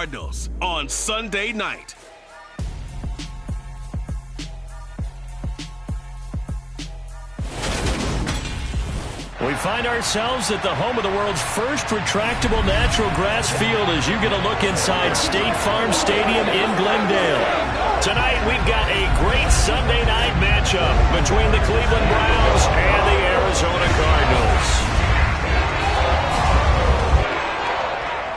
Cardinals on Sunday night. We find ourselves at the home of the world's first retractable natural grass field as you get a look inside State Farm Stadium in Glendale. Tonight we've got a great Sunday night matchup between the Cleveland Browns and the Arizona Cardinals.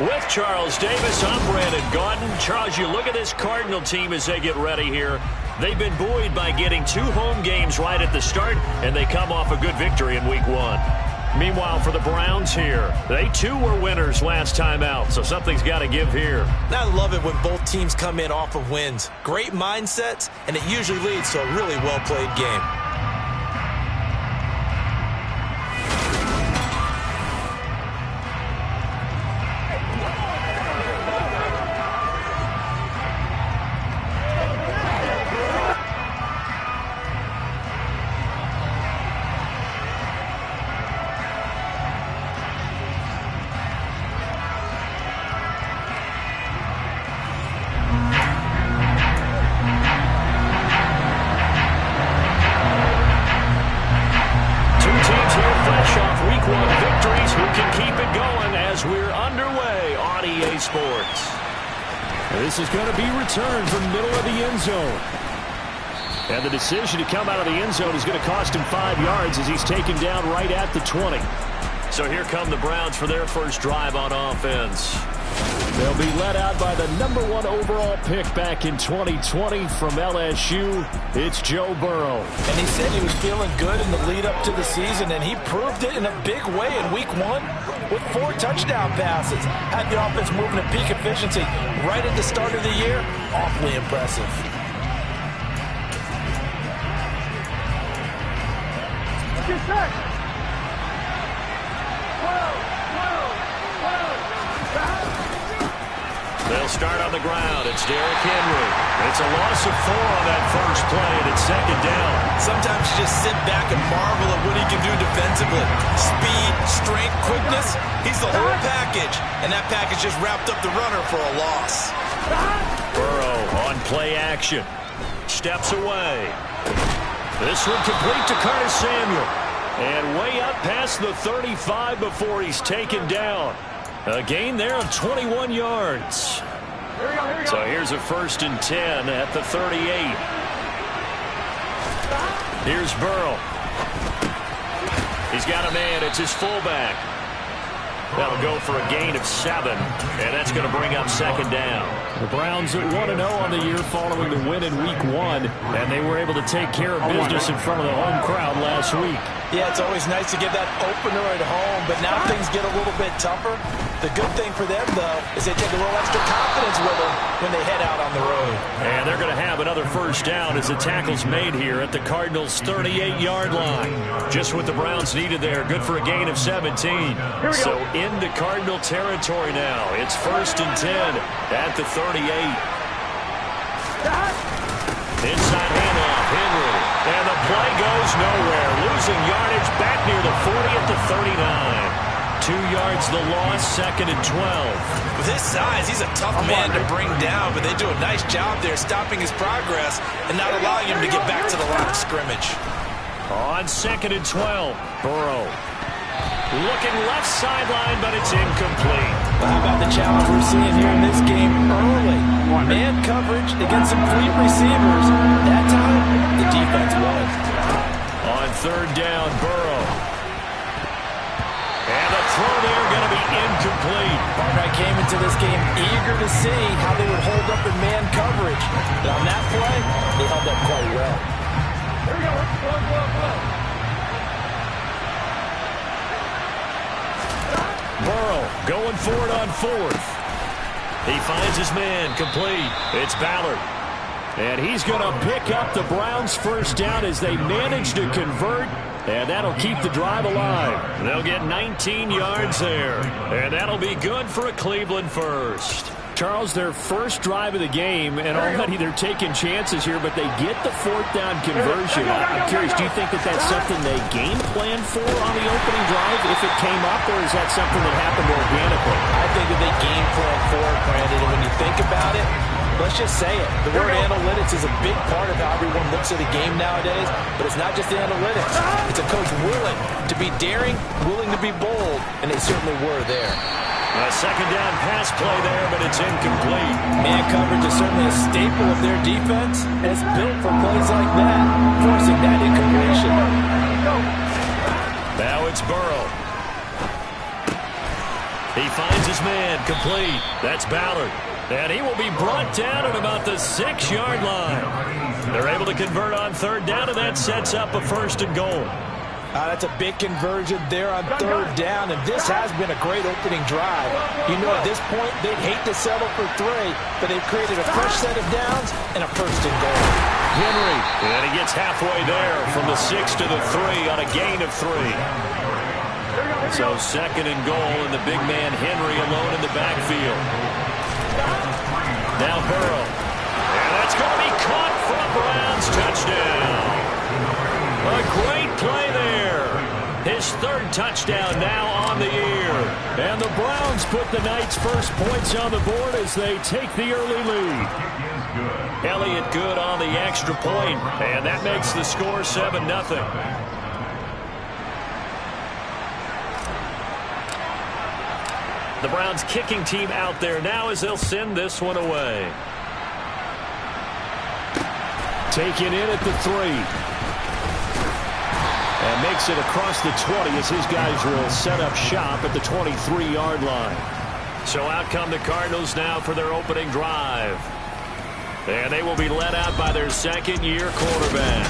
With Charles Davis, I'm Brandon Gaudin. Charles, you look at this Cardinal team as they get ready here. They've been buoyed by getting 2 home games right at the start, and they come off a good victory in Week 1. Meanwhile, for the Browns here, they too were winners last time out, so something's got to give here. I love it when both teams come in off of wins. Great mindsets, and it usually leads to a really well-played game. This is going to be returned from middle of the end zone. And the decision to come out of the end zone is going to cost him 5 yards as he's taken down right at the 20. So here come the Browns for their first drive on offense. They'll be led out by the #1 overall pick back in 2020 from LSU. It's Joe Burrow. And he said he was feeling good in the lead up to the season, and he proved it in a big way in Week 1 with 4 touchdown passes. Had the offense moving at peak efficiency right at the start of the year. Awfully impressive. They'll start on the ground. It's Derrick Henry. It's a loss of 4 on that first play, and it's 2nd down. Sometimes you just sit back and marvel at what he can do defensively. Speed, strength, quickness. He's the whole package, and that package just wrapped up the runner for a loss. Burrow on play action. Steps away. This one complete to Curtis Samuel. And way up past the 35 before he's taken down. A gain there of 21 yards. So here's a 1st and 10 at the 38. Here's Burrow. He's got a man. It's his fullback. That'll go for a gain of 7, and that's going to bring up 2nd down. The Browns at 1-0 on the year following the win in Week 1, and they were able to take care of business in front of the home crowd last week. Yeah, it's always nice to get that opener at home, but now things get a little bit tougher. The good thing for them, though, is they take a little extra confidence with them when they head out on the road. And they're going to have another 1st down as the tackle's made here at the Cardinals' 38-yard line. Just what the Browns needed there. Good for a gain of 17. So into Cardinal territory now. It's 1st and 10 at the 38. Inside handoff, Henry. And the play goes nowhere. Losing yardage back near the 40 at the 39. 2 yards the loss, 2nd and 12. With his size, he's a tough man to bring down, but they do a nice job there stopping his progress and not allowing him to get back to the line of scrimmage. On 2nd and 12, Burrow. Looking left sideline, but it's incomplete. Well, how about the challenge we're seeing here in this game early? Man coverage against some fleet receivers. That time, the defense won. On 3rd down, Burrow. And the throw there going to be incomplete. Barnett came into this game eager to see how they would hold up in man coverage. But on that play, they held up quite well. Here we go. Burrow going for it on 4th. He finds his man complete. It's Ballard. And he's going to pick up the Browns' 1st down as they manage to convert. And that'll keep the drive alive. They'll get 19 yards there. And that'll be good for a Cleveland 1st. Charles, their first drive of the game, and already they're taking chances here, but they get the 4th down conversion. I'm curious, do you think that that's something they game planned for on the opening drive if it came up, or is that something that happened organically? I think that they game planned for it, Brandon, and when you Let's just say it. The word analytics is a big part of how everyone looks at a game nowadays, but it's not just the analytics. It's a coach willing to be daring, willing to be bold, and they certainly were there. A second down pass play there, but it's incomplete. Man coverage is certainly a staple of their defense, and it's built for plays like that, forcing that incompletion. Now it's Burrow. He finds his man, complete. That's Ballard. And he will be brought down at about the 6-yard line. They're able to convert on third down, and that sets up a first and goal. That's a big conversion there on third down, and this has been a great opening drive. You know, at this point, they'd hate to settle for 3, but they've created a fresh set of downs and a first and goal. Henry, and he gets halfway there from the 6 to the 3 on a gain of 3. So second and goal, and the big man Henry alone in the backfield. Now Burrow. And that's going to be caught for a Browns touchdown. A great play there. His third touchdown now on the year. And the Browns put the night's first points on the board as they take the early lead. Elliott good on the extra point, and that makes the score 7-0. The Browns kicking team out there now as they'll send this one away. Taken in at the 3. And makes it across the 20 as his guys will set up shop at the 23-yard line. So out come the Cardinals now for their opening drive. And they will be led out by their second-year quarterback.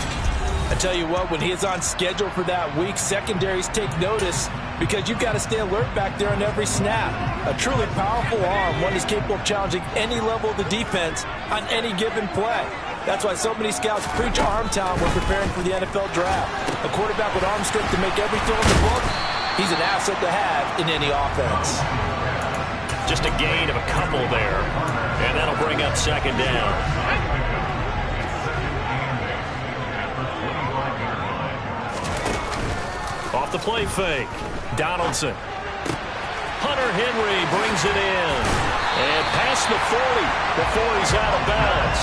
I tell you what, when he is on schedule for that week, secondaries take notice because you've got to stay alert back there on every snap. A truly powerful arm, one is capable of challenging any level of the defense on any given play. That's why so many scouts preach arm talent when preparing for the NFL draft. A quarterback with arm strength to make every throw in the book, he's an asset to have in any offense. Just a gain of a couple there, and that'll bring up second down. Off the play fake, Donaldson. Hunter Henry brings it in. And past the 40 before he's out of bounds.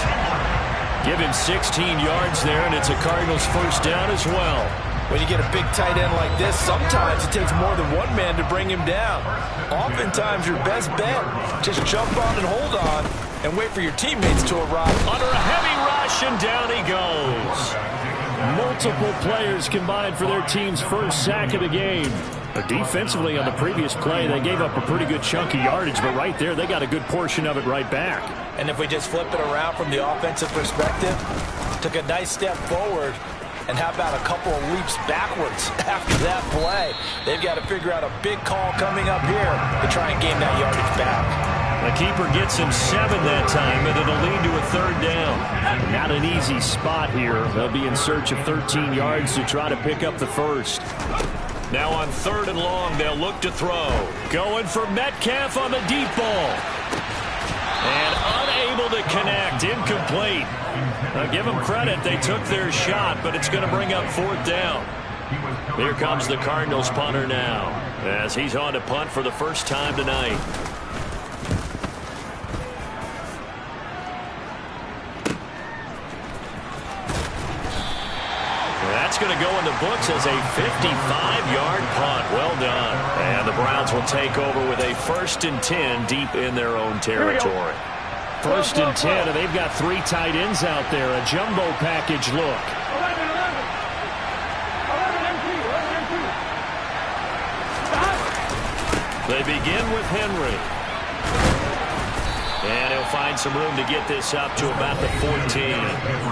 Give him 16 yards there, and it's a Cardinals first down as well. When you get a big tight end like this, sometimes it takes more than one man to bring him down. Oftentimes, your best bet, just jump on and hold on and wait for your teammates to arrive. Under a heavy rush, and down he goes. Multiple players combined for their team's first sack of the game. But defensively on the previous play, they gave up a pretty good chunk of yardage, but right there, they got a good portion of it right back. And if we just flip it around from the offensive perspective, took a nice step forward, and how about a couple of leaps backwards after that play? They've got to figure out a big call coming up here to try and gain that yardage back. The keeper gets him 7 that time, and it'll lead to a third down. Not an easy spot here. They'll be in search of 13 yards to try to pick up the first. Now on third and long, they'll look to throw. Going for Metcalf on the deep ball. And unable to connect. Incomplete. Now give them credit. They took their shot, but it's going to bring up fourth down. Here comes the Cardinals punter now, as he's on to punt for the first time tonight. That's going to go in the books as a 55-yard punt. Well done. And the Browns will take over with a 1st and 10 deep in their own territory. 1st and 10, and they've got 3 tight ends out there. A jumbo package look. They begin with Henry. And he'll find some room to get this up to about the 14.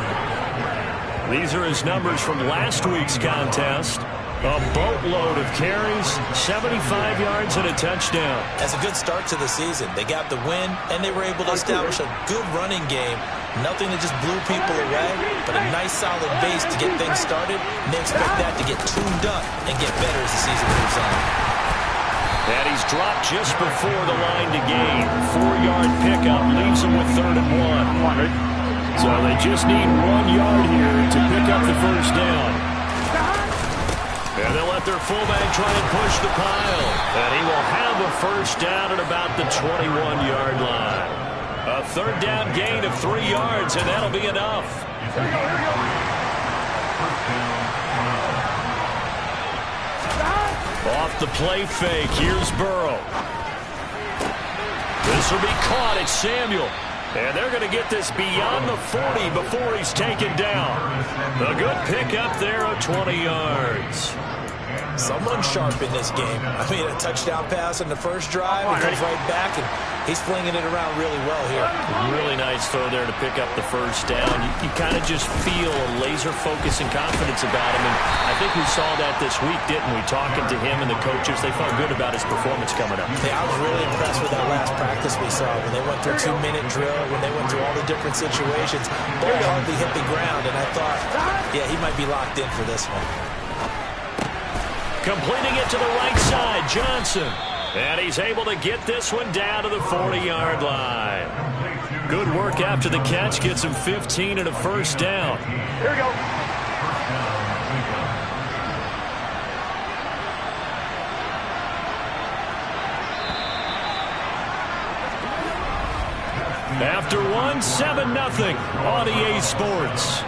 These are his numbers from last week's contest. A boatload of carries, 75 yards and a touchdown. That's a good start to the season. They got the win, and they were able to establish a good running game. Nothing that just blew people away, but a nice solid base to get things started. And they expect that to get tuned up and get better as the season moves on. And he's dropped just before the line to gain. 4-yard pickup leaves him with 3rd and 1. So they just need 1 yard here to pick up the first down. And they'll let their fullback try and push the pile. And he will have a first down at about the 21-yard line. A Third down gain of 3 yards, and that'll be enough. Off the play fake, here's Burrow. This will be caught. It's Samuel. And they're going to get this beyond the 40 before he's taken down. A good pickup there of 20 yards. Someone sharp in this game. I mean, a touchdown pass in the first drive. He comes right back, and he's flinging it around really well here. Really nice throw there to pick up the first down. You kind of just feel a laser focus and confidence about him. And I think we saw that this week, didn't we? Talking to him and the coaches, they felt good about his performance coming up. Yeah, I was really impressed with that last practice we saw when they went through a 2-minute drill, when they went through all the different situations. Ball hardly hit the ground, and I thought, yeah, he might be locked in for this one. Completing it to the right side, Johnson. And he's able to get this one down to the 40-yard line. Good work after the catch. Gets him 15 and a first down. Here we go. After one, 7-0 on EA Sports.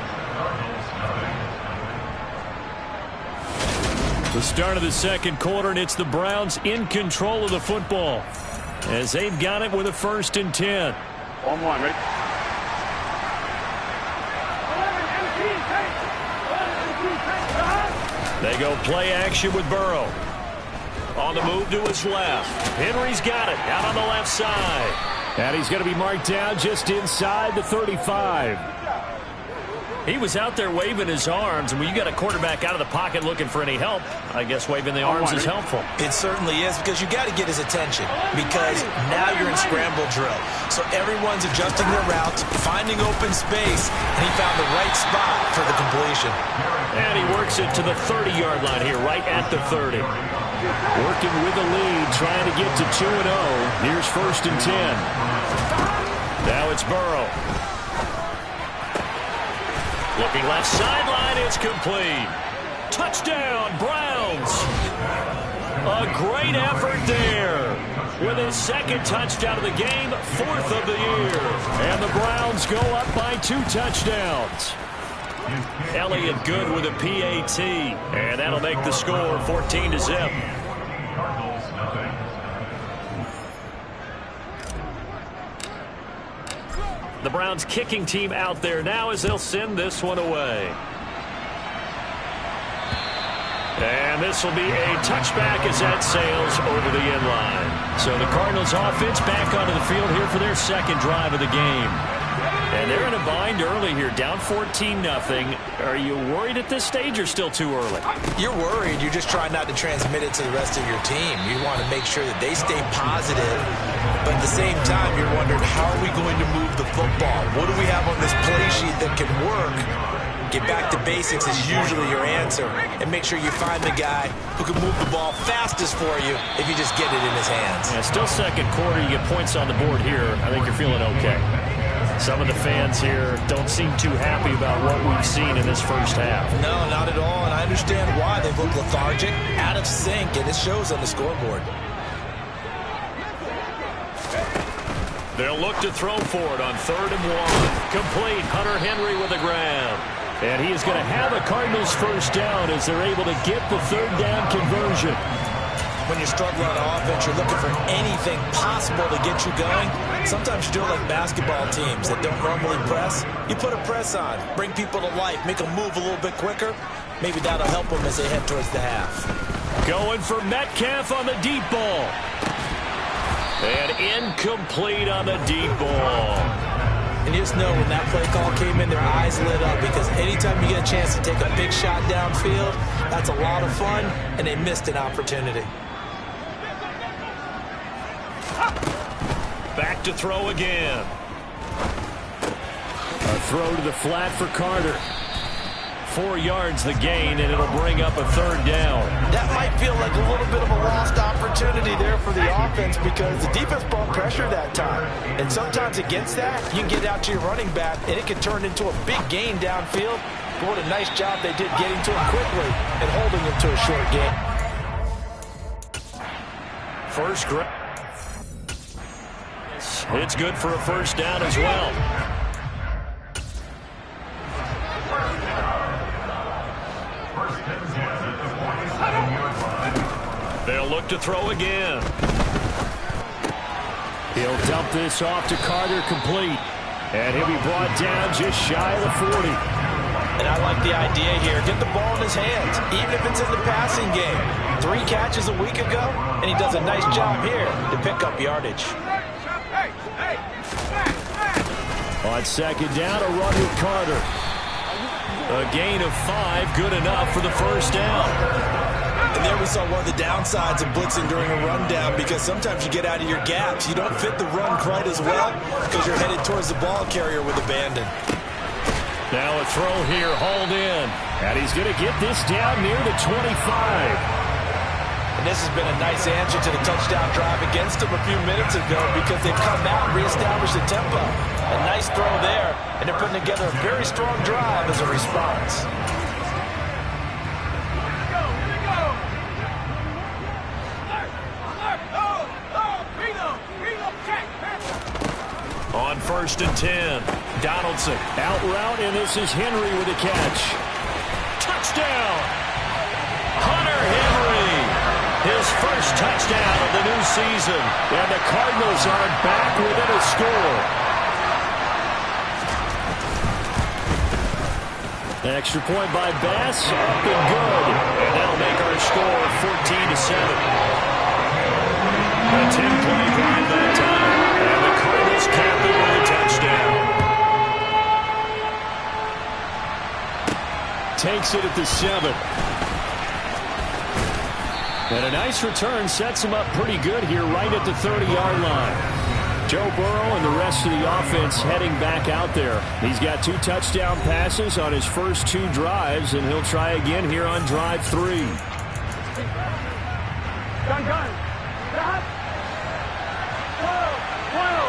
The start of the second quarter, and it's the Browns in control of the football as they've got it with a 1st and 10. On one, ready? They go play action with Burrow. On the move to his left. Henry's got it out on the left side. And he's going to be marked down just inside the 35. He was out there waving his arms, and when you got a quarterback out of the pocket looking for any help, I guess waving the arms is helpful. It certainly is, because you got to get his attention, because now you're in scramble drill. So everyone's adjusting their routes, finding open space, and he found the right spot for the completion. And he works it to the 30-yard line here, right at the 30. Working with the lead, trying to get to 2-0. Here's 1st and 10. Now it's Burrow. Looking left sideline, it's complete. Touchdown, Browns. A great effort there. With his 2nd touchdown of the game, 4th of the year. And the Browns go up by 2 touchdowns. Elliott good with a PAT. And that'll make the score 14-0. The Browns kicking team out there now as they'll send this one away. And this will be a touchback as that sails over the end line. So the Cardinals offense back onto the field here for their 2nd drive of the game. And they're in a bind early here, down 14-0. Are you worried at this stage or still too early? You're worried. You're just trying not to transmit it to the rest of your team. You want to make sure that they stay positive. But at the same time, you're wondering, how are we going to move the football? What do we have on this play sheet that can work? Get back to basics is usually your answer. And make sure you find the guy who can move the ball fastest for you if you just get it in his hands. Yeah, still second quarter. You get points on the board here. I think you're feeling okay. Some of the fans here don't seem too happy about what we've seen in this first half. No, not at all, and I understand why. They look lethargic, out of sync, and it shows on the scoreboard. They'll look to throw for it on 3rd and 1. Complete. Hunter Henry with a grab. And he is going to have a Cardinals first down as they're able to get the 3rd down conversion. When you're struggling on offense, you're looking for anything possible to get you going. Sometimes you do it like basketball teams that don't normally press. You put a press on, bring people to life, make them move a little bit quicker. Maybe that'll help them as they head towards the half. Going for Metcalf on the deep ball. And incomplete on the deep ball. And you just know when that play call came in, their eyes lit up, because anytime you get a chance to take a big shot downfield, that's a lot of fun, and they missed an opportunity. Back to throw again. A throw to the flat for Carter. 4 yards the gain, and it'll bring up a 3rd down. That might feel like a little bit of a lost opportunity there for the offense, because the defense brought pressure that time. And sometimes against that, you can get out to your running back, and it can turn into a big gain downfield. But what a nice job they did getting to him quickly and holding him to a short gain. First grab. It's good for a first down as well. They'll look to throw again. He'll dump this off to Carter, complete. And he'll be brought down just shy of the 40. And I like the idea here. Get the ball in his hands, even if it's in the passing game. 3 catches a week ago, and he does a nice job here to pick up yardage. On second down, a run with Carter. A gain of 5, good enough for the first down. And there we saw one of the downsides of blitzing during a rundown, because sometimes you get out of your gaps. You don't fit the run quite as well because you're headed towards the ball carrier with abandon. Now a throw here, hauled in. And he's going to get this down near the 25. And this has been a nice answer to the touchdown drive against them a few minutes ago, because they've come out and reestablished the tempo. A nice throw there, and they're putting together a very strong drive as a response. On 1st and 10, Donaldson out route, and this is Henry with a catch. Touchdown! Hunter Henry, his first touchdown of the new season, and the Cardinals are back within a score. Extra point by Bass, up and good, and that'll make our score 14-7. A 10-play drive that time, and the Cardinals cap it with a touchdown. Takes it at the 7. And a nice return sets him up pretty good here right at the 30-yard line. Joe Burrow and the rest of the offense heading back out there. He's got 2 touchdown passes on his first 2 drives, and he'll try again here on drive 3. Gun. Stop. Whoa.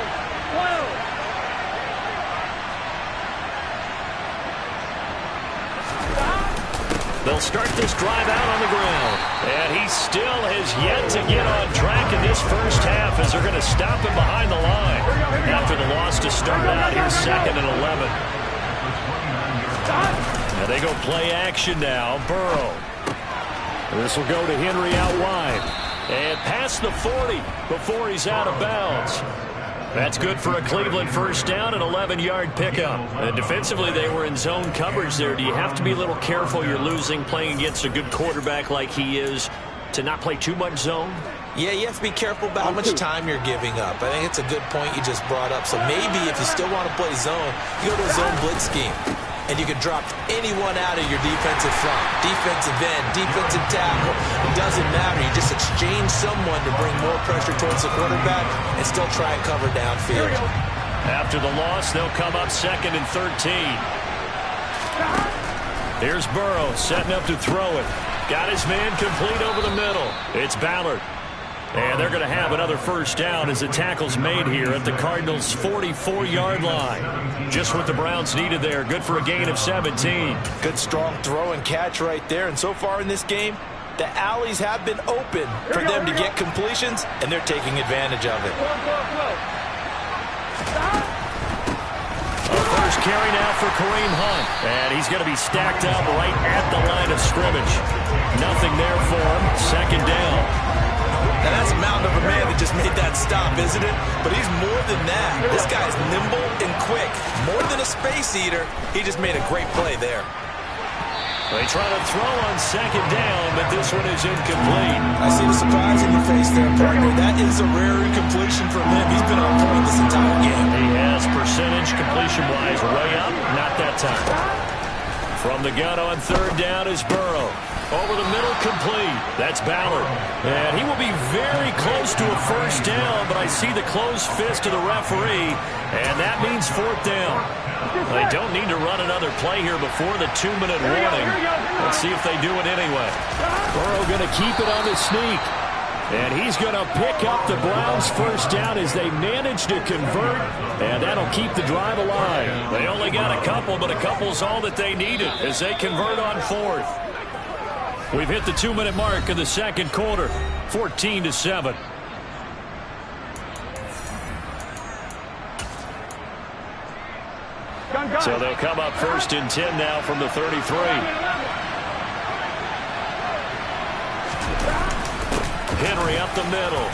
They'll start this drive out on the ground. And he still has yet to get on track in this first half, as they're going to stop him behind the line. After the loss to start out, here's 2nd and 11. And they go play action now. Burrow. This will go to Henry out wide. And past the 40 before he's out of bounds. That's good for a Cleveland first down, an 11-yard pickup. And defensively, they were in zone coverage there. Do you have to be a little careful? You're losing, playing against a good quarterback like he is, to not play too much zone? Yeah, you have to be careful about how much time you're giving up. I think it's a good point you just brought up. So maybe if you still want to play zone, you go to a zone blitz scheme. And you can drop anyone out of your defensive front, defensive end, defensive tackle. It doesn't matter. You just exchange someone to bring more pressure towards the quarterback and still try and cover downfield. After the loss, they'll come up 2nd and 13. Here's Burrow setting up to throw it. Got his man complete over the middle. It's Ballard. And they're going to have another first down as the tackle's made here at the Cardinals' 44-yard line. Just what the Browns needed there. Good for a gain of 17. Good strong throw and catch right there. And so far in this game, the alleys have been open for them to get completions, and they're taking advantage of it. A first carry now for Kareem Hunt. And he's going to be stacked up right at the line of scrimmage. Nothing there for him. 2nd down. Now, that's a mountain of a man that just made that stop, isn't it? But he's more than that. This guy's nimble and quick. More than a space eater, he just made a great play there. They try to throw on 2nd down, but this one is incomplete. I see the surprise in your face there, partner. That is a rare incompletion from him. He's been on point this entire game. He has percentage completion-wise way up. Not that time. From the gun on 3rd down is Burrow. Over the middle, complete. That's Ballard. And he will be very close to a first down, but I see the closed fist of the referee, and that means 4th down. They don't need to run another play here before the 2-minute warning. Let's see if they do it anyway. Burrow going to keep it on the sneak. And he's going to pick up the Browns' first down as they manage to convert, and that'll keep the drive alive. They only got a couple, but a couple's all that they needed as they convert on 4th. We've hit the 2-minute mark of the 2nd quarter, 14-7. So they'll come up 1st and 10 now from the 33. Henry up the middle.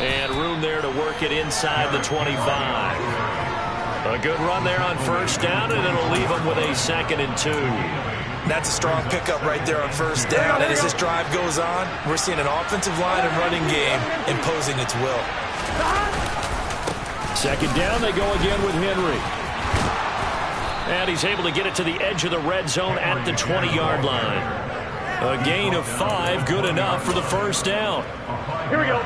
And room there to work it inside the 25. A good run there on 1st down, and it'll leave them with a 2nd and 2. That's a strong pickup right there on 1st down. And as this drive goes on, we're seeing an offensive line and running game imposing its will. 2nd down, they go again with Henry. And he's able to get it to the edge of the red zone at the 20-yard line. A gain of 5, good enough for the 1st down. Here we go.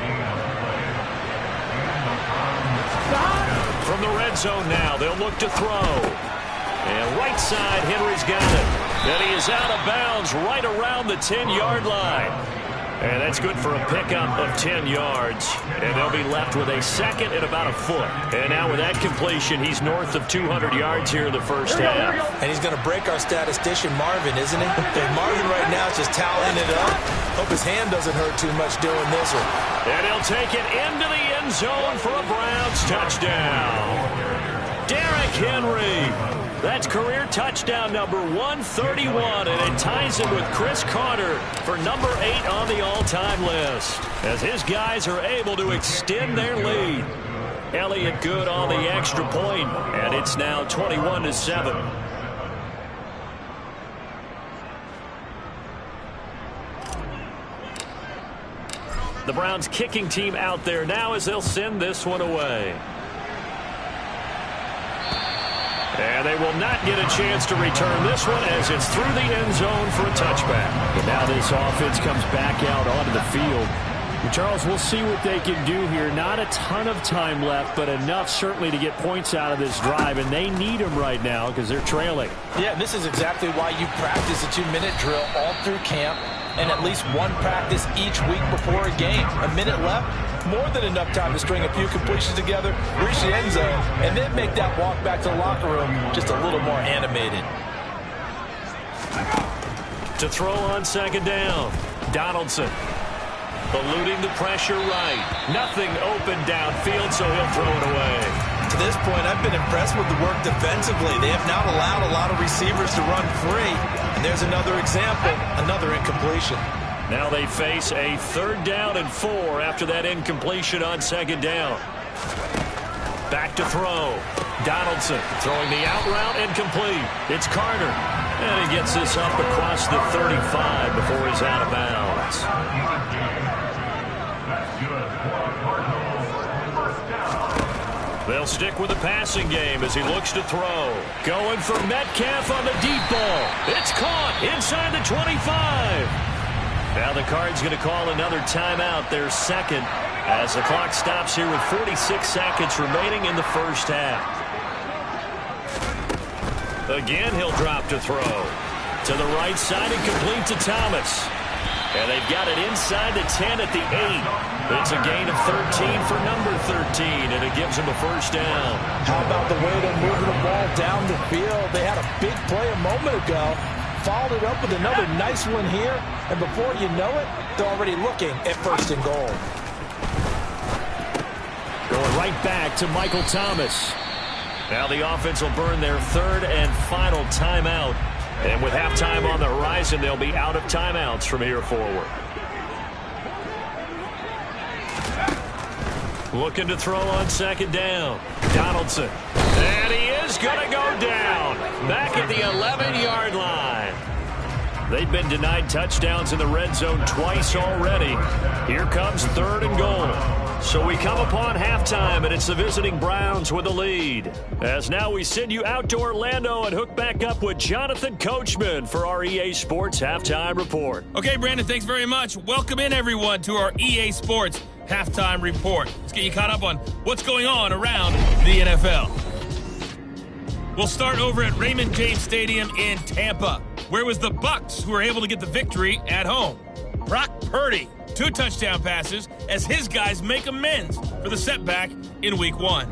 From the red zone now, they'll look to throw. And right side, Henry's got it. And he is out of bounds right around the 10-yard line. And that's good for a pickup of 10 yards. And they'll be left with a 2nd and about a foot. And now with that completion, he's north of 200 yards here in the 1st half. And he's going to break our statistician, Marvin, isn't he? And Marvin right now is just toweling it up. Hope his hand doesn't hurt too much doing this one. And he'll take it into the end zone for a Browns touchdown. Derrick Henry. That's career touchdown number 131, and it ties him with Chris Carter for number 8 on the all-time list, as his guys are able to extend their lead. Elliott good on the extra point, and it's now 21-7. The Browns kicking team out there now as they'll send this one away. And they will not get a chance to return this one as it's through the end zone for a touchback. But now this offense comes back out onto the field. And Charles, we'll see what they can do here. Not a ton of time left, but enough certainly to get points out of this drive. And they need them right now because they're trailing. Yeah, and this is exactly why you practice a 2-minute drill all through camp and at least one practice each week before a game. A minute left, more than enough time to string a few completions together, reach the end zone, and then make that walk back to the locker room just a little more animated. To throw on 2nd down, Donaldson. Eluding the pressure right. Nothing open downfield, so he'll throw it away. To this point, I've been impressed with the work defensively. They have not allowed a lot of receivers to run free. And there's another example, another incompletion. Now they face a 3rd down and 4 after that incompletion on 2nd down. Back to throw. Donaldson throwing the out route incomplete. It's Carter. And he gets this up across the 35 before he's out of bounds. They'll stick with the passing game as he looks to throw. Going for Metcalf on the deep ball. It's caught inside the 25. Now the Cards going to call another timeout, their 2nd, as the clock stops here with 46 seconds remaining in the 1st half. Again, he'll drop to throw. To the right side and complete to Thomas. And they've got it inside the 10 at the 8. It's a gain of 13 for number 13, and it gives them a 1st down. How about the way they're moving the ball down the field? They had a big play a moment ago. Followed it up with another nice one here. And before you know it, they're already looking at 1st and goal. Going right back to Michael Thomas. Now the offense will burn their 3rd and final timeout. And with halftime on the horizon, they'll be out of timeouts from here forward. Looking to throw on 2nd down. Donaldson. And he is going to go down. Back at the 11-yard line. They've been denied touchdowns in the red zone twice already. Here comes 3rd and goal. So we come upon halftime, and it's the visiting Browns with the lead. As now we send you out to Orlando and hook back up with Jonathan Coachman for our EA Sports Halftime Report. Okay, Brandon, thanks very much. Welcome in, everyone, to our EA Sports Halftime Report. Let's get you caught up on what's going on around the NFL. We'll start over at Raymond James Stadium in Tampa, where it was the Bucs who were able to get the victory at home. Brock Purdy, 2 touchdown passes as his guys make amends for the setback in Week 1.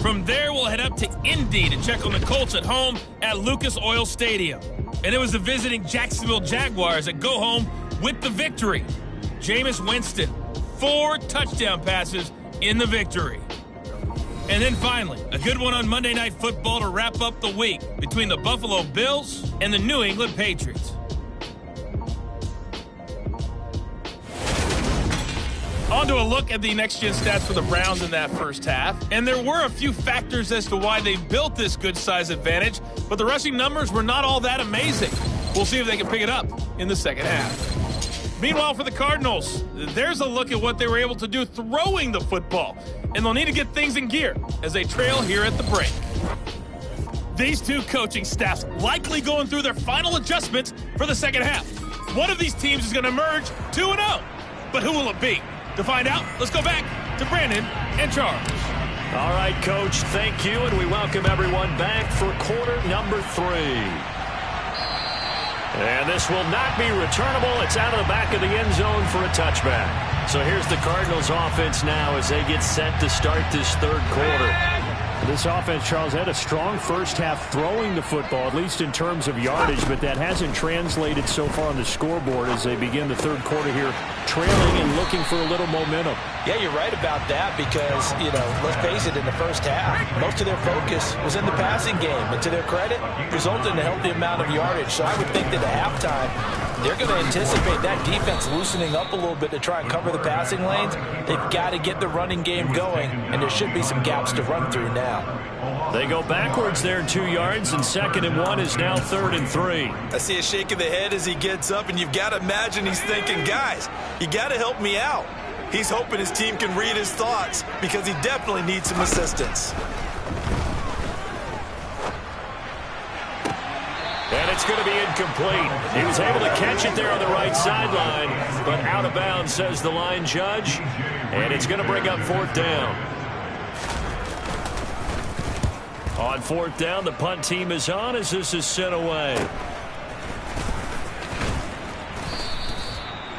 From there, we'll head up to Indy to check on the Colts at home at Lucas Oil Stadium. And it was the visiting Jacksonville Jaguars that go home with the victory. Jameis Winston, 4 touchdown passes in the victory. And then finally, a good one on Monday Night Football to wrap up the week between the Buffalo Bills and the New England Patriots. On to a look at the next-gen stats for the Browns in that first half. And there were a few factors as to why they built this good-size advantage, but the rushing numbers were not all that amazing. We'll see if they can pick it up in the second half. Meanwhile, for the Cardinals, there's a look at what they were able to do throwing the football. And they'll need to get things in gear as they trail here at the break. These two coaching staffs likely going through their final adjustments for the second half. One of these teams is going to emerge 2-0. But who will it be? To find out, let's go back to Brandon and Charles. All right, Coach, thank you, and we welcome everyone back for quarter number 3. And this will not be returnable. It's out of the back of the end zone for a touchback. So here's the Cardinals offense now as they get set to start this third quarter. This offense, Charles, had a strong first half throwing the football, at least in terms of yardage, but that hasn't translated so far on the scoreboard as they begin the third quarter here, trailing and looking for a little momentum. Yeah, you're right about that because, let's face it, in the first half, most of their focus was in the passing game. And to their credit, resulted in a healthy amount of yardage. So I would think that at halftime, they're going to anticipate that defense loosening up a little bit to try and cover the passing lanes. They've got to get the running game going, and there should be some gaps to run through now. They go backwards there 2 yards, and 2nd and 1 is now 3rd and 3. I see a shake of the head as he gets up, and you've got to imagine he's thinking, guys, you got to help me out. He's hoping his team can read his thoughts because he definitely needs some assistance. And it's going to be incomplete. He was able to catch it there on the right sideline, but out of bounds, says the line judge. And it's going to bring up 4th down. On 4th down, the punt team is on as this is sent away.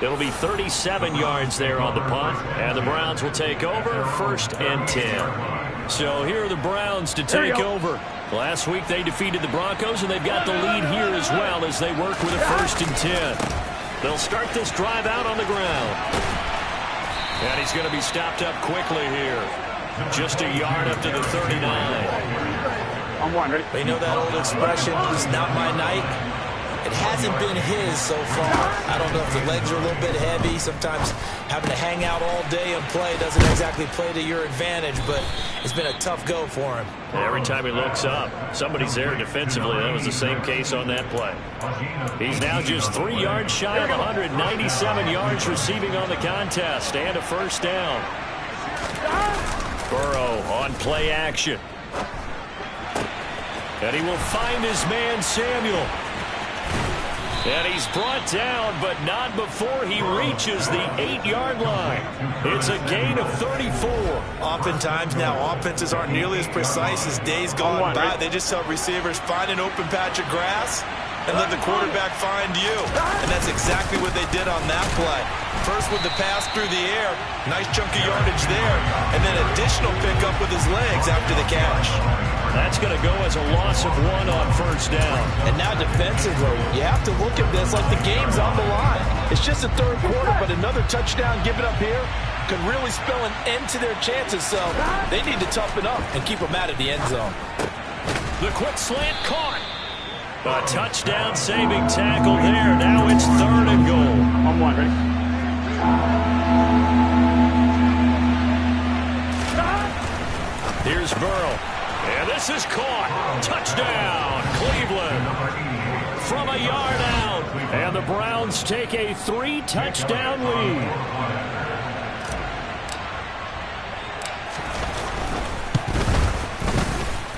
It'll be 37 yards there on the punt, and the Browns will take over 1st and 10. So here are the Browns to take over. Last week they defeated the Broncos, and they've got the lead here as well as they work with a 1st and 10. They'll start this drive out on the ground. And he's going to be stopped up quickly here. Just a yard up to the 39. On one, ready? You know that old expression, it's not my night? It hasn't been his so far. I don't know if the legs are a little bit heavy. Sometimes having to hang out all day and play doesn't exactly play to your advantage, but it's been a tough go for him. Every time he looks up, somebody's there defensively. That was the same case on that play. He's now just 3 yards shy of 197 yards receiving on the contest and a 1st down. Burrow on play action. And he will find his man Samuel. And he's brought down, but not before he reaches the 8-yard line. It's a gain of 34. Oftentimes now, offenses aren't nearly as precise as days gone by. They just help receivers find an open patch of grass and let the quarterback find you. And that's exactly what they did on that play. First with the pass through the air, nice chunk of yardage there, and then additional pickup with his legs after the catch. That's going to go as a loss of 1 on 1st down. And now defensively, you have to look at this like the game's on the line. It's just the third quarter, but another touchdown given up here could really spell an end to their chances. So they need to toughen up and keep them out of the end zone. The quick slant caught. A touchdown saving tackle there. Now it's 3rd and goal. On one, ready? Here's Burrow. And this is caught. Touchdown, Cleveland. From a yard out. And the Browns take a 3-touchdown lead.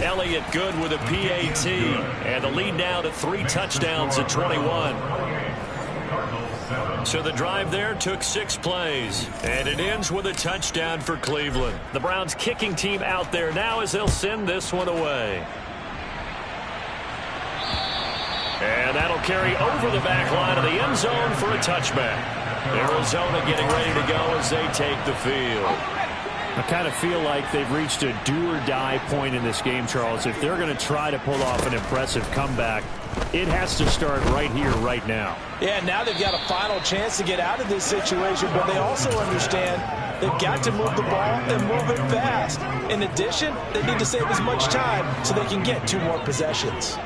Elliott good with a PAT. And the lead now to 3 touchdowns at 21. So the drive there took 6 plays, and it ends with a touchdown for Cleveland. The Browns kicking team out there now as they'll send this one away. And that'll carry over the back line of the end zone for a touchback. Arizona getting ready to go as they take the field. I kind of feel like they've reached a do-or-die point in this game, Charles. If they're going to try to pull off an impressive comeback, it has to start right here, right now. Yeah, now they've got a final chance to get out of this situation, but they also understand They've got to move the ball and move it fast. In addition, they need to save as much time so they can get 2 more possessions.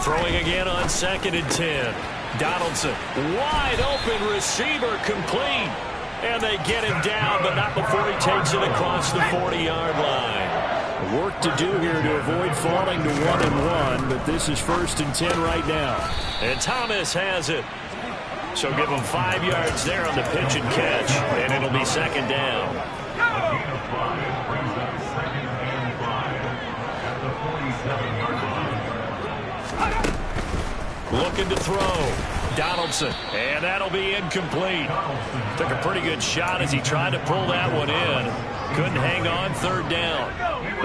Throwing again on 2nd and 10. Donaldson, wide open receiver, complete. And they get him down, but not before he takes it across the 40-yard line. Work to do here to avoid falling to 1-1, but this is 1st and 10 right now. And Thomas has it. So give him 5 yards there on the pitch and catch, and it'll be 2nd down. Looking to throw. Donaldson, and that'll be incomplete. Took a pretty good shot as he tried to pull that one in. Couldn't hang on 3rd down.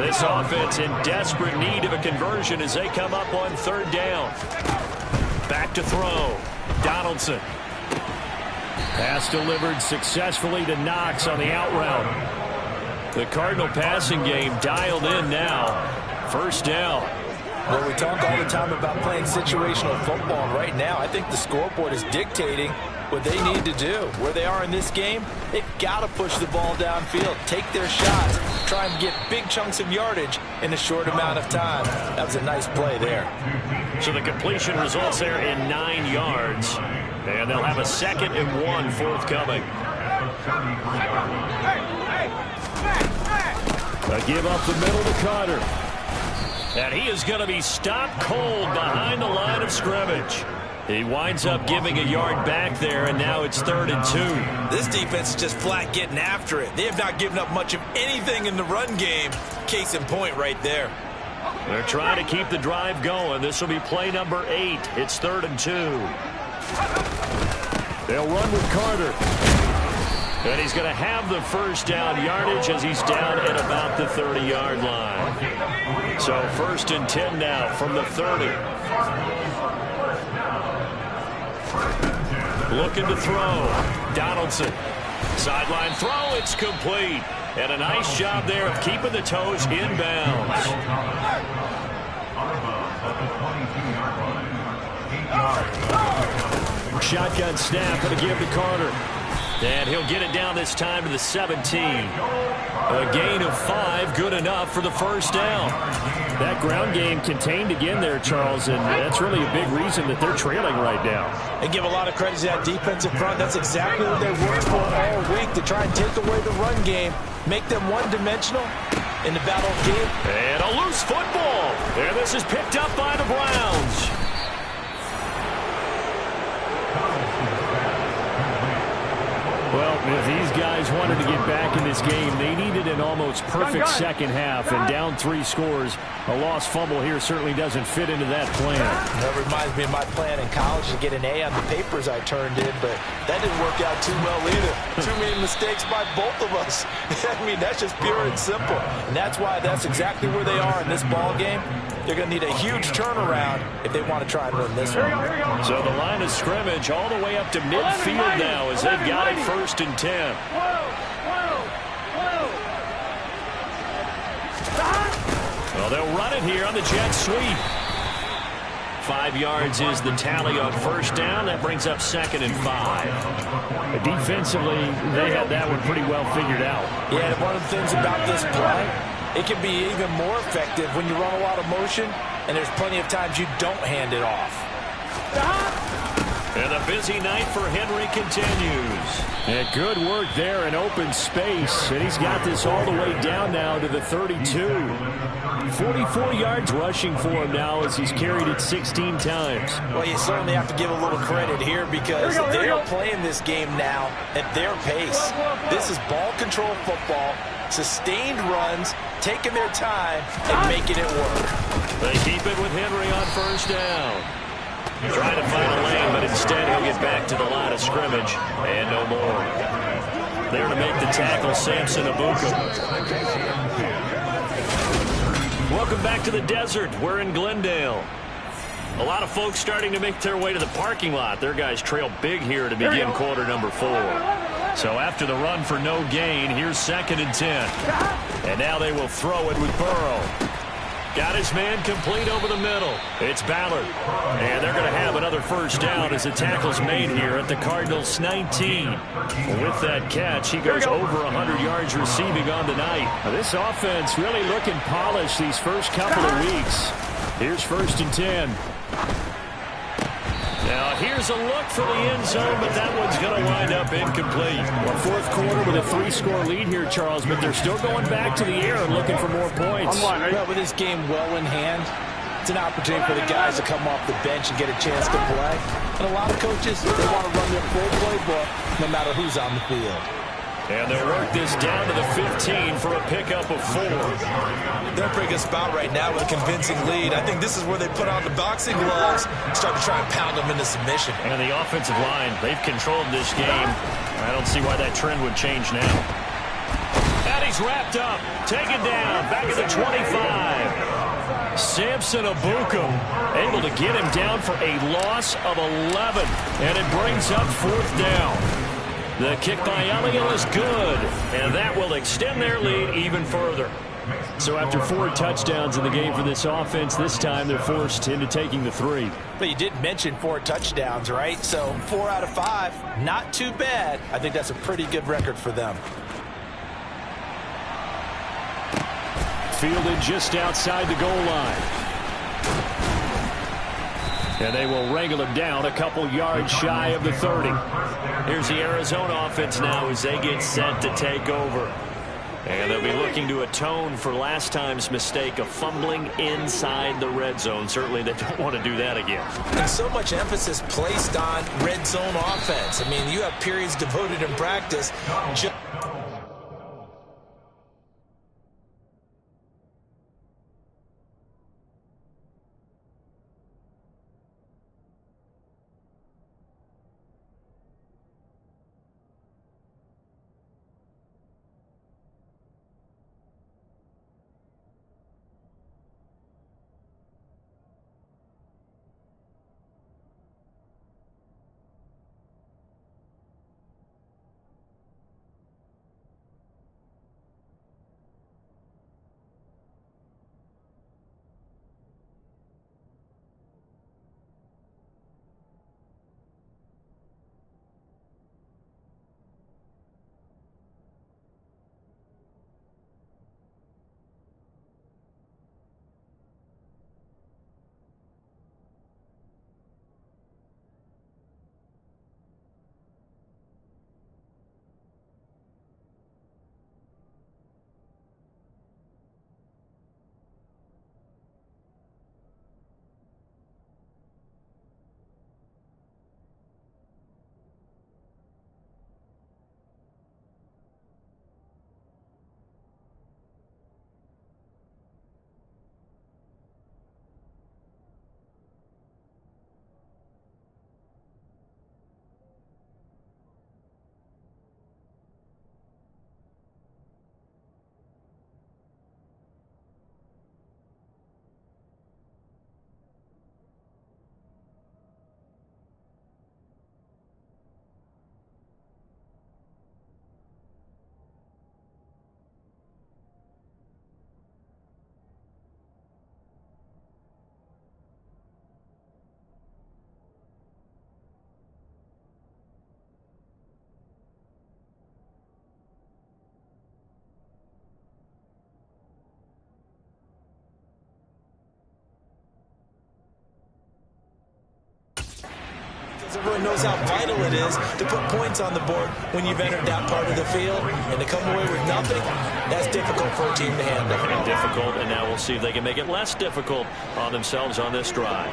This offense in desperate need of a conversion as they come up on 3rd down. Back to throw. Donaldson. Pass delivered successfully to Knox on the out route. The Cardinal passing game dialed in now. 1st down. Well, we talk all the time about playing situational football, and right now I think the scoreboard is dictating what they need to do. Where they are in this game, they've got to push the ball downfield, take their shots, try and get big chunks of yardage in a short amount of time. That was a nice play there. So the completion results there in 9 yards, and they'll have a 2nd and 1 forthcoming. A give up the middle to Carter. And he is going to be stopped cold behind the line of scrimmage. He winds up giving a yard back there, and now it's 3rd and 2. This defense is just flat getting after it. They have not given up much of anything in the run game. Case in point right there. They're trying to keep the drive going. This will be play number 8. It's 3rd and 2. They'll run with Carter. And he's going to have the 1st down yardage as he's down at about the 30-yard line. So 1st and 10 now from the 30. Looking to throw. Donaldson. Sideline throw. It's complete. And a nice job there of keeping the toes inbounds. Shotgun snap and a give to Carter. And he'll get it down this time to the 17. A gain of 5, good enough for the 1st down. That ground game contained again there, Charles, and that's really a big reason that they're trailing right now. And give a lot of credit to that defensive front. That's exactly what they worked for all week, to try and take away the run game, make them one-dimensional in the battle game. And a loose football. And this is picked up by the Browns. Well, if these guys wanted to get back in this game, they needed an almost perfect second half, and down 3 scores. A lost fumble here certainly doesn't fit into that plan. That reminds me of my plan in college to get an A on the papers I turned in, but that didn't work out too well either. Too many mistakes by both of us. I mean, that's just pure and simple. And that's why that's exactly where they are in this ball game. They're going to need a huge turnaround if they want to try and win this one. So the line of scrimmage all the way up to midfield now as they've got it 1st and 10. Well, they'll run it here on the jet sweep. 5 yards is the tally on 1st down. That brings up 2nd and 5. Defensively, they had that one pretty well figured out. Yeah, and one of the things about this play, it can be even more effective when you run a lot of motion, and there's plenty of times you don't hand it off. And the busy night for Henry continues. And good work there in open space. And he's got this all the way down now to the 32. 44 yards rushing for him now as he's carried it 16 times. Well, you certainly have to give a little credit here because they're playing this game now at their pace. This is ball control football, sustained runs, taking their time and making it work. They keep it with Henry on 1st down. Trying to find a lane, but instead he'll get back to the line of scrimmage and no more. There to make the tackle, Samson Abuka. Welcome back to the desert. We're in Glendale. A lot of folks starting to make their way to the parking lot. Their guys trail big here to begin quarter number 4. So after the run for no gain, here's 2nd and 10. And now they will throw it with Burrow. Got his man complete over the middle. It's Ballard. And they're going to have another first down as the tackle's made here at the Cardinals' 19. With that catch, he goes over 100 yards receiving on the night. Now, this offense really looking polished these first couple of weeks. Here's 1st and 10. Now, here's a look for the end zone, but that one's going to wind up incomplete. Well, 4th quarter with a 3-score lead here, Charles, but they're still going back to the air and looking for more points. Well, with this game well in hand, it's an opportunity for the guys to come off the bench and get a chance to play. And a lot of coaches, they want to run their full playbook no matter who's on the field. And they'll work this down to the 15 for a pickup of 4. They're in a pretty good spot right now with a convincing lead. I think this is where they put on the boxing gloves, start to try and pound them into submission. And the offensive line, they've controlled this game. I don't see why that trend would change now. And he's wrapped up, taken down, back at the 25. Samson Abukum able to get him down for a loss of 11. And it brings up 4th down. The kick by Elliott is good, and that will extend their lead even further. So after 4 touchdowns in the game for this offense, this time they're forced into taking the 3. But you did mention 4 touchdowns, right? So 4 out of 5, not too bad. I think that's a pretty good record for them. Fielded just outside the goal line. And they will wrangle him down a couple yards shy of the 30. Here's the Arizona offense now as they get set to take over. And they'll be looking to atone for last time's mistake of fumbling inside the red zone. Certainly they don't want to do that again. And so much emphasis placed on red zone offense. I mean, you have periods devoted in practice. Everyone knows how vital it is to put points on the board when you've entered that part of the field. And to come away with nothing, that's difficult for a team to handle. And difficult, and now we'll see if they can make it less difficult on themselves on this drive.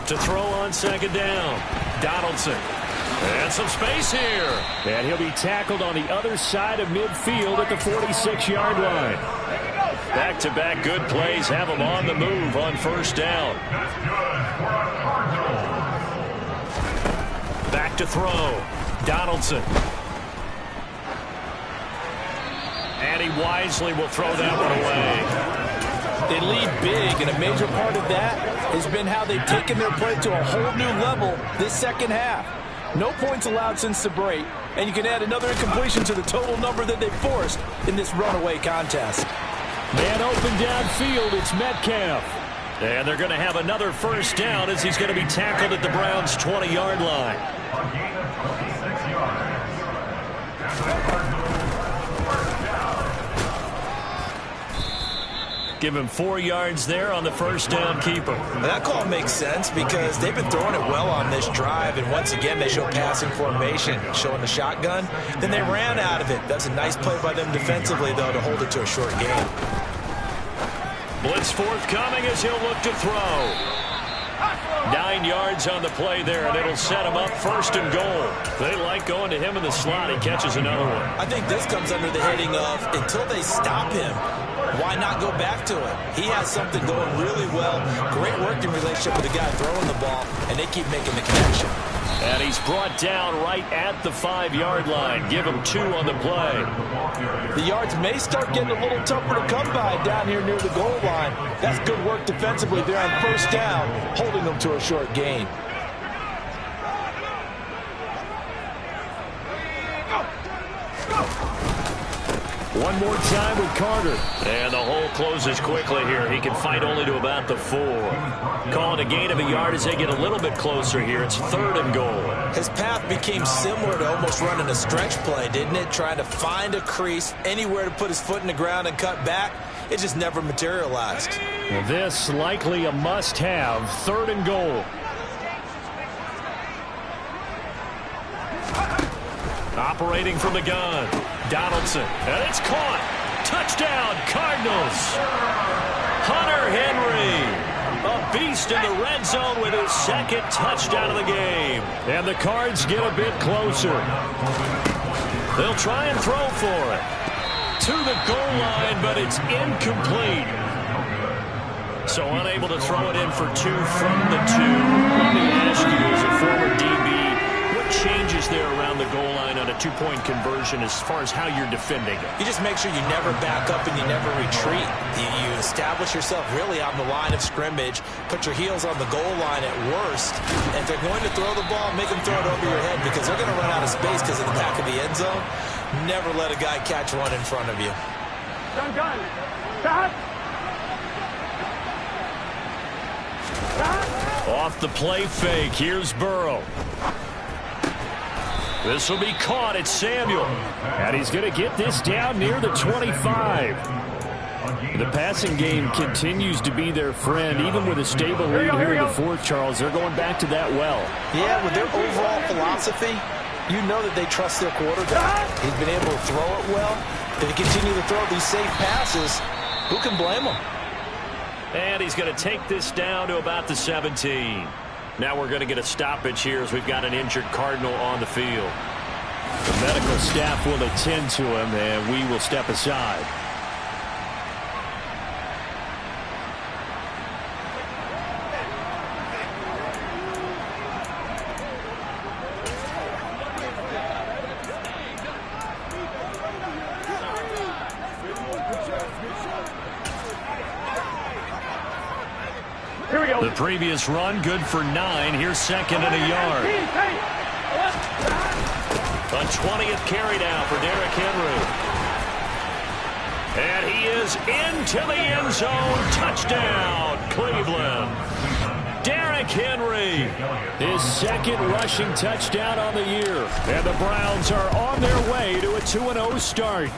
To throw on 2nd down, Donaldson. And some space here. And he'll be tackled on the other side of midfield at the 46-yard line. Back-to-back good plays have them on the move on 1st down. Back to throw. Donaldson. And he wisely will throw that one away. They lead big, and a major part of that has been how they've taken their play to a whole new level this second half. No points allowed since the break, and you can add another incompletion to the total number that they forced in this runaway contest. Man open downfield, it's Metcalf. And they're going to have another first down as he's going to be tackled at the Browns' 20-yard line. Give him 4 yards there on the first down keeper. That call makes sense because they've been throwing it well on this drive, and once again they show passing formation, showing the shotgun. Then they ran out of it. That's a nice play by them defensively, though, to hold it to a short gain. Blitz forthcoming as he'll look to throw. 9 yards on the play there, and it'll set him up first and goal. They like going to him in the slot. He catches another one. I think this comes under the heading of until they stop him, why not go back to him? He has something going really well. Great working relationship with the guy throwing the ball, and they keep making the connection. And he's brought down right at the 5-yard line. Give him 2 on the play. The yards may start getting a little tougher to come by down here near the goal line. That's good work defensively there on first down, holding them to a short gain. One more time with Carter. And the hole closes quickly here. He can fight only to about the 4. Calling a gain of a yard as they get a little bit closer here. It's 3rd and goal. His path became similar to almost running a stretch play, didn't it? Trying to find a crease, anywhere to put his foot in the ground and cut back. It just never materialized. This likely a must-have. 3rd and goal. Operating from the gun. Donaldson. And it's caught. Touchdown, Cardinals. Hunter Henry. A beast in the red zone with his 2nd touchdown of the game. And the Cards get a bit closer. They'll try and throw for it. To the goal line, but it's incomplete. So unable to throw it in for 2 from the 2. Let me ask you, as a former DB, what changes there around the goal line on a 2-point conversion as far as how you're defending it? You just make sure you never back up and you never retreat. You establish yourself really on the line of scrimmage, put your heels on the goal line at worst. And if they're going to throw the ball, make them throw it over your head because they're going to run out of space because of the back of the end zone. Never let a guy catch one in front of you. Done. Stop. Off the play fake, here's Burrow. This will be caught. It's Samuel. And he's going to get this down near the 25. The passing game continues to be their friend, even with a stable lead here in the 4th, Charles. They're going back to that well. Yeah, with their overall philosophy, you know that they trust their quarterback. He's been able to throw it well. If they continue to throw these safe passes, who can blame them? And he's going to take this down to about the 17. Now we're going to get a stoppage here as we've got an injured Cardinal on the field. The medical staff will attend to him, and we will step aside. The previous run, good for 9. Here's 2nd and a yard. A 20th carry now for Derrick Henry. And he is into the end zone. Touchdown, Cleveland. Derrick Henry, his 2nd rushing touchdown on the year. And the Browns are on their way to a 2-0 start.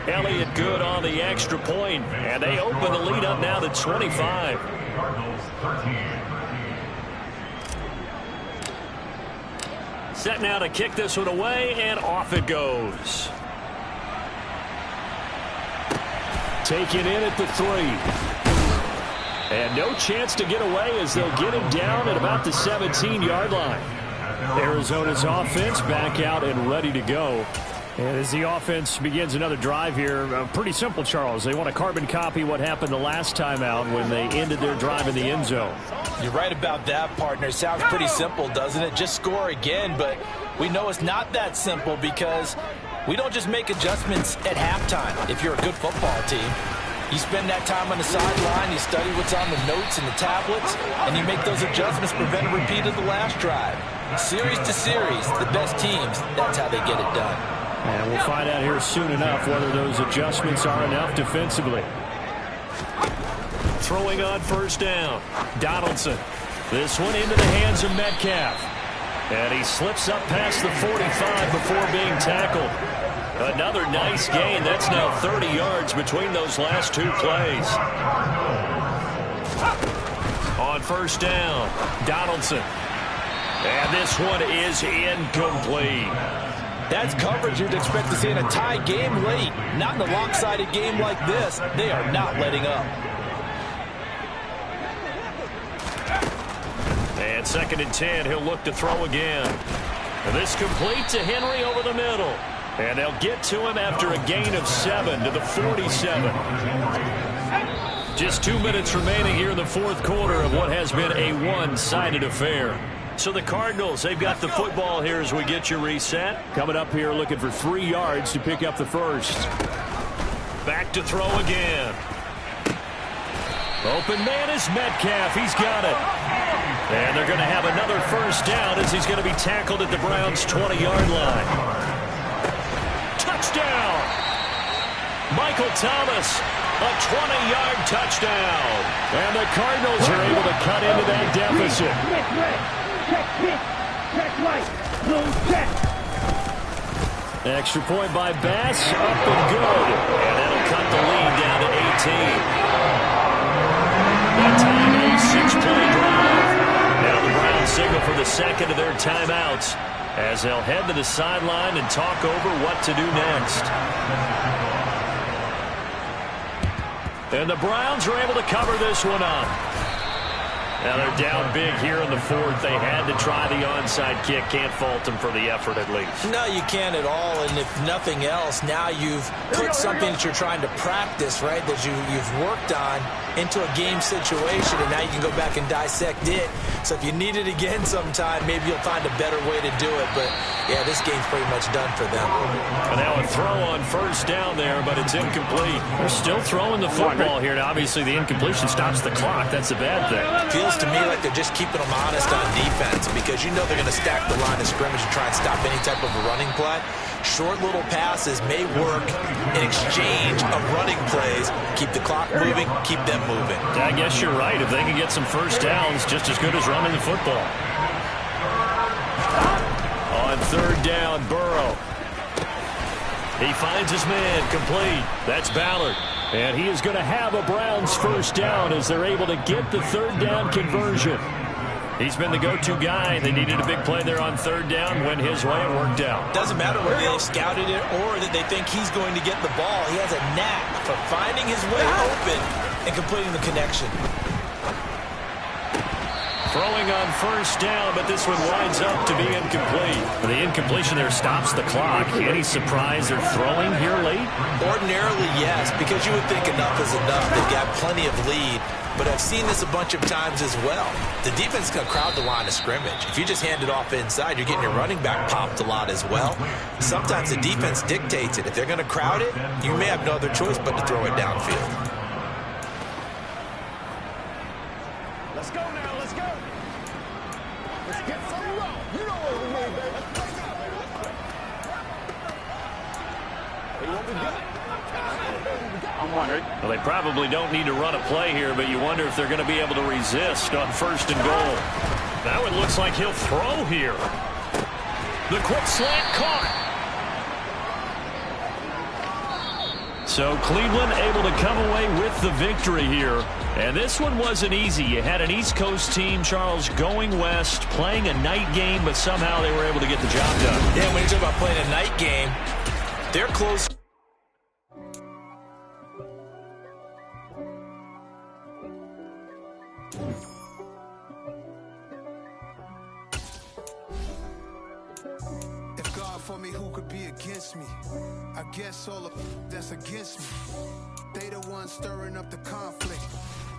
Elliott good on the extra point, and they open the lead up now to 25. Set now to kick this one away, and off it goes. Taken in at the 3. And no chance to get away as they'll get him down at about the 17-yard line. Arizona's offense back out and ready to go. And as the offense begins another drive here, pretty simple, Charles. They want to carbon copy what happened the last time out when they ended their drive in the end zone. You're right about that, partner. It sounds pretty simple, doesn't it? Just score again, but we know it's not that simple because we don't just make adjustments at halftime if you're a good football team. You spend that time on the sideline, you study what's on the notes and the tablets, and you make those adjustments, prevent a repeat of the last drive. Series to series, the best teams, that's how they get it done. And we'll find out here soon enough whether those adjustments are enough defensively. Throwing on first down. Donaldson. This one into the hands of Metcalf. And he slips up past the 45 before being tackled. Another nice gain. That's now 30 yards between those last two plays. On first down, Donaldson. And this one is incomplete. That's coverage you'd expect to see in a tie game late. Not in a lopsided game like this. They are not letting up. And 2nd and 10, he'll look to throw again. And this complete to Henry over the middle. And they'll get to him after a gain of 7 to the 47. Just 2 minutes remaining here in the fourth quarter of what has been a one-sided affair. So the Cardinals, they've got the football here as we get you reset. Coming up here looking for 3 yards to pick up the first. Back to throw again. Open man is Metcalf. He's got it. And they're going to have another first down as he's going to be tackled at the Browns' 20-yard line. Touchdown! Michael Thomas, a 20-yard touchdown. And the Cardinals are able to cut into that deficit. Extra point by Bass, up and good. And that'll cut the lead down to 18. That time a 6-play drive. Now the Browns signal for the second of their timeouts as they'll head to the sideline and talk over what to do next. And the Browns are able to cover this one up. Now they're down big here in the fourth. They had to try the onside kick. Can't fault them for the effort at least. No, you can't at all. And if nothing else, now you've put something that you're trying to practice, right, that you've worked on into a game situation, and now you can go back and dissect it. So if you need it again sometime, maybe you'll find a better way to do it. But, yeah, this game's pretty much done for them. And now a throw on first down there, but it's incomplete. They're still throwing the football here. Now, obviously, the incompletion stops the clock. That's a bad thing. Feels to me like they're just keeping them honest on defense because you know they're going to stack the line of scrimmage and try and stop any type of a running play. Short little passes may work in exchange of running plays. Keep the clock moving, keep them moving. I guess you're right. If they can get some first downs, just as good as running the football. On third down, Burrow. He finds his man complete. That's Ballard. And he is going to have a Browns first down as they're able to get the third down conversion. He's been the go-to guy. They needed a big play there on third down. Went his way and worked out. Doesn't matter whether they've scouted it or that they think he's going to get the ball. He has a knack for finding his way open and completing the connection. Throwing on first down, but this one winds up to be incomplete. The incompletion there stops the clock. Any surprise they're throwing here late? Ordinarily, yes, because you would think enough is enough. They've got plenty of lead. But I've seen this a bunch of times as well. The defense is going to crowd the line of scrimmage. If you just hand it off inside, you're getting your running back popped a lot as well. Sometimes the defense dictates it. If they're going to crowd it, you may have no other choice but to throw it downfield. Let's go now, let's go. Let's get some roll. You know what we mean, baby. You want me good? I'm wondering. Well, they probably don't need to run a play here, but you wonder if they're going to be able to resist on first and goal. Now it looks like he'll throw here. The quick slant caught. So Cleveland able to come away with the victory here. And this one wasn't easy. You had an East Coast team, Charles, going west, playing a night game, but somehow they were able to get the job done. Yeah, when you talk about playing a night game, they're close. If God for me, who could be against me? I guess all of that's against me. They the ones stirring up the conflict.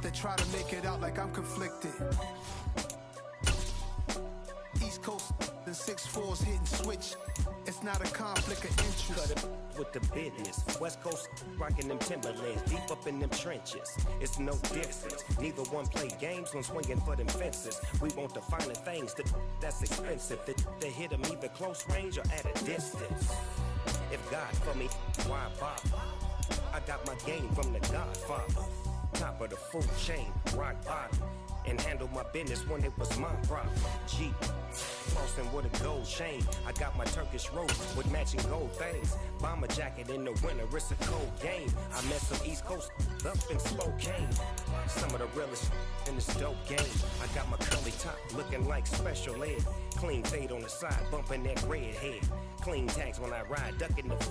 They try to make it out like I'm conflicted. East Coast and 6'4's hitting switch. It's not a conflict of interest. With the business, West Coast rocking them Timberlands, deep up in them trenches. It's no difference. Neither one play games when swinging for them fences. We want the finer things that's expensive. They hit them either close range or at a distance. If God for me, why bother? I got my game from the Godfather. Top of the food chain, rock bottom. And handle my business when it was my problem. Jeep, flossing with a gold chain. I got my Turkish rope with matching gold things. Bomber jacket in the winter, it's a cold game. I met some East Coast up in Spokane. Some of the realest in this dope game. I got my curly top looking like special ed. Clean fade on the side, bumping that red head. Clean tags when I ride, ducking the fade.